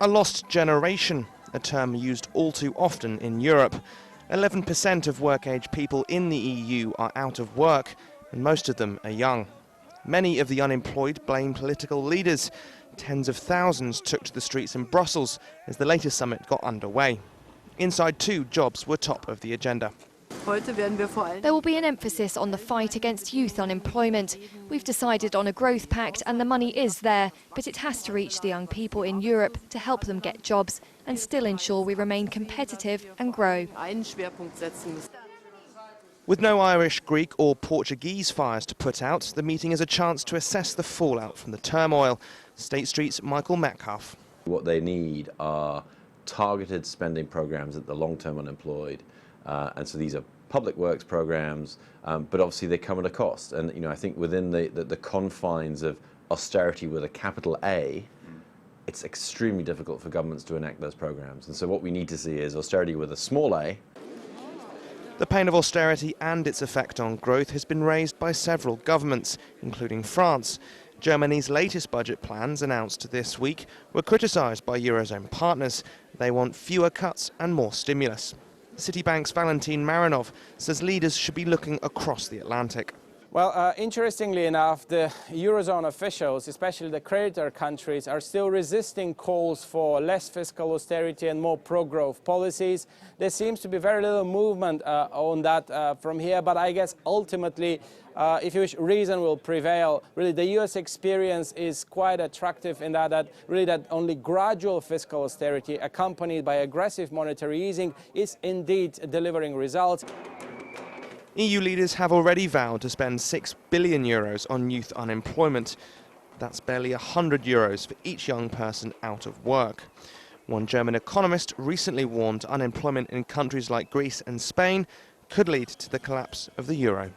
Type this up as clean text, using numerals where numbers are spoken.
A lost generation, a term used all too often in Europe. 11% of work-age people in the EU are out of work, and most of them are young. Many of the unemployed blame political leaders. Tens of thousands took to the streets in Brussels as the latest summit got underway. Inside too, jobs were top of the agenda. There will be an emphasis on the fight against youth unemployment. We've decided on a growth pact and the money is there, but it has to reach the young people in Europe to help them get jobs and still ensure we remain competitive and grow. With no Irish, Greek or Portuguese fires to put out, the meeting is a chance to assess the fallout from the turmoil. State Street's Michael Metcalf. What they need are targeted spending programs at the long-term unemployed. And so these are public works programs, but obviously they come at a cost. And I think within the confines of austerity with a capital A, it's extremely difficult for governments to enact those programs. And so what we need to see is austerity with a small a. The pain of austerity and its effect on growth has been raised by several governments, including France. Germany's latest budget plans, announced this week, were criticised by Eurozone partners. They want fewer cuts and more stimulus. Citibank's Valentin Marinov says leaders should be looking across the Atlantic. Well, interestingly enough, the Eurozone officials, especially the creditor countries, are still resisting calls for less fiscal austerity and more pro-growth policies. There seems to be very little movement on that from here, but I guess ultimately, if you wish, reason will prevail. Really, the US experience is quite attractive in that only gradual fiscal austerity accompanied by aggressive monetary easing is indeed delivering results. EU leaders have already vowed to spend €6 billion on youth unemployment. That's barely €100 for each young person out of work. One German economist recently warned unemployment in countries like Greece and Spain could lead to the collapse of the euro.